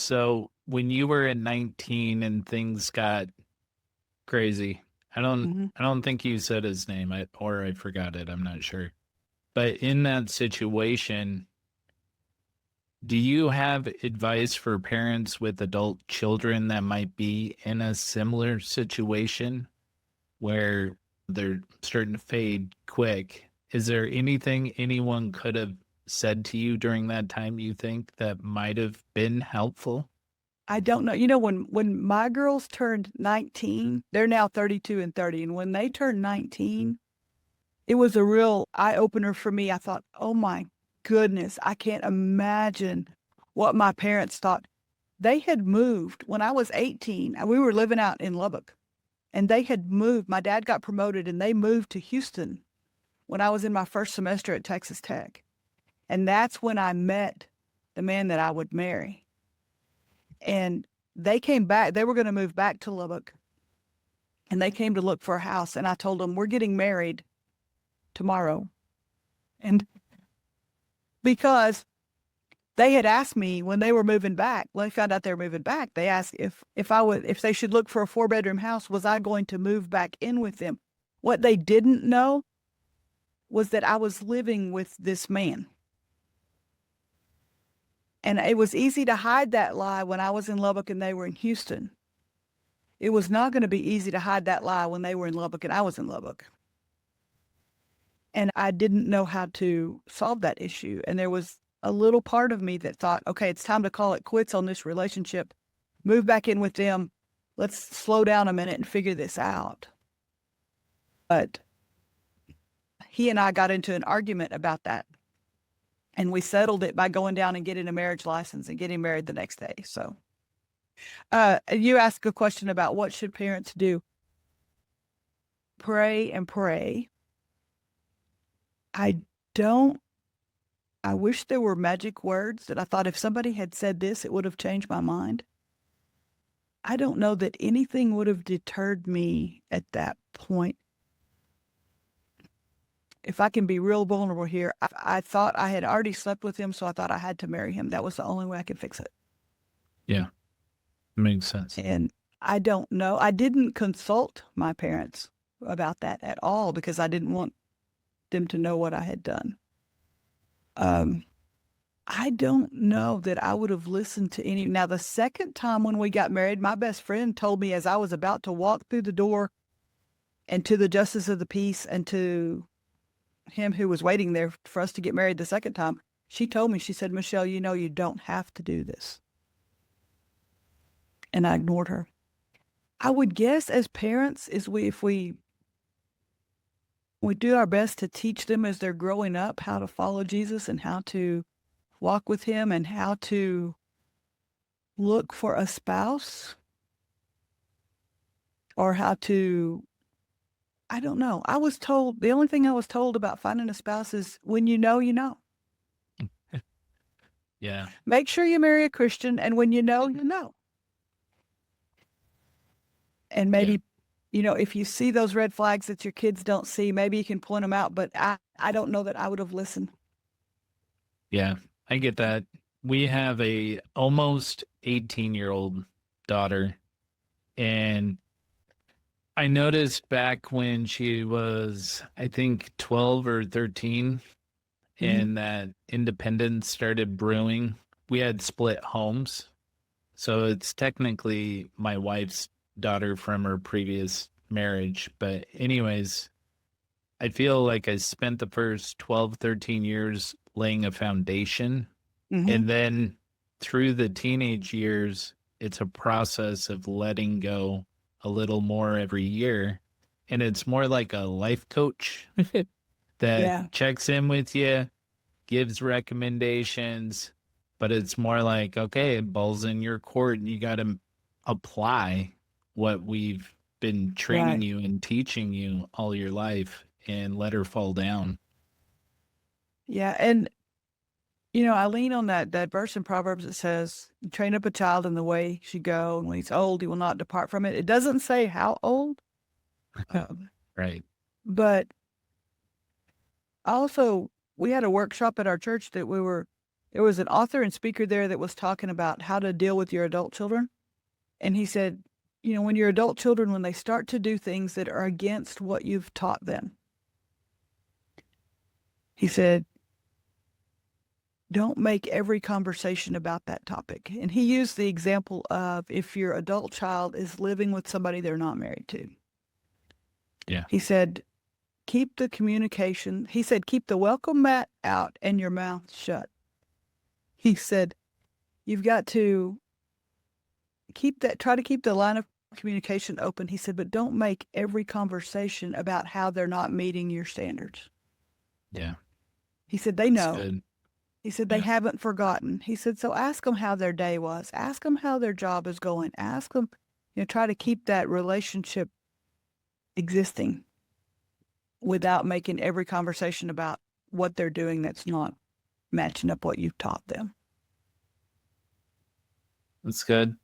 So when you were at 19 and things got crazy, Mhm. I don't think you said his name, or I forgot it. I'm not sure. But in that situation, do you have advice for parents with adult children that might be in a similar situation where they're starting to fade quick? Is there anything anyone could have said to you during that time you think that might have been helpful? I don't know. When my girls turned 19, they're now 32 and 30, and when they turned 19, it was a real eye-opener for me. I thought, "Oh my goodness, I can't imagine what my parents thought." They had moved when I was 18, and we were living out in Lubbock, and they had moved. My dad got promoted, and they moved to Houston when I was in my first semester at Texas Tech, and that's when I met the man that I would marry. And they came back. They were gonna move back to Lubbock, and they came to look for a house, and I told them, "We're getting married tomorrow." And because they had asked me when they were moving back, when they found out they were moving back, they asked if they should look for a four-bedroom house, was I going to move back in with them? What they didn't know was that I was living with this man. And it was easy to hide that lie when I was in Lubbock and they were in Houston. It was not gonna be easy to hide that lie when they were in Lubbock and I was in Lubbock. And I didn't know how to solve that issue, and there was a little part of me that thought, "Okay, it's time to call it quits on this relationship, move back in with them, let's slow down a minute and figure this out." But he and I got into an argument about that, and we settled it by going down and getting a marriage license and getting married the next day. So, you asked a question about what should parents do? Pray and pray. I don't I wish there were magic words that I thought if somebody had said this, it would have changed my mind. I don't know that anything would have deterred me at that point. If I can be real vulnerable here, I thought I had already slept with him, so I thought I had to marry him. That was the only way I could fix it. Yeah, makes sense. And I don't know. I didn't consult my parents about that at all because I didn't want them to know what I had done. Um, I don't know that I would have listened to any. Now, the second time when we got married, my best friend told me as I was about to walk through the door and to the justice of the peace and to him who was waiting there for us to get married the second time, she told me, she said, "Michelle, you know, you don't have to do this." And I ignored her. I would guess as parents is if we do our best to teach them as they're growing up how to follow Jesus and how to walk with him and how to look for a spouse or how to, I don't know. I was told, the only thing I was told about finding a spouse is when you know, you know. Yeah. Make sure you marry a Christian, and when you know, you know. And Yeah. maybe, if you see those red flags that your kids don't see, maybe you can point them out, but I don't know that I would have listened. Yeah. I get that. We have a almost 18-year-old daughter, and I noticed back when she was, I think, 12 or 13, Mhm. and that independence started brewing. We had split homes. So it's technically my wife's daughter from her previous marriage. But, anyways, I feel like I spent the first 12, 13 years laying a foundation. Mhm. And then through the teenage years, it's a process of letting go a little more every year. And it's more like a life coach that Yeah. checks in with you, gives recommendations, but it's more like, okay, ball's in your court and you got to apply what we've been training Right. you and teaching you all your life and let her fall down. Yeah, and I lean on that verse in Proverbs that says, "Train up a child in the way he should go, and when he's old, he will not depart from it." It doesn't say how old, um, Right. but also we had a workshop at our church that there was an author and speaker there that was talking about how to deal with your adult children. And he said, when your adult children, when they start to do things that are against what you've taught them, he said, don't make every conversation about that topic. And he used the example of if your adult child is living with somebody they're not married to. Yeah. He said, keep the communication. He said, keep the welcome mat out and your mouth shut. He said, you've got to try to keep the line of communication open. He said, but don't make every conversation about how they're not meeting your standards. Yeah. He said, they know. Good. He said, they Yeah. haven't forgotten. He said, so ask them how their day was. Ask them how their job is going. Ask them, try to keep that relationship existing without making every conversation about what they're doing that's not matching up what you've taught them. That's good.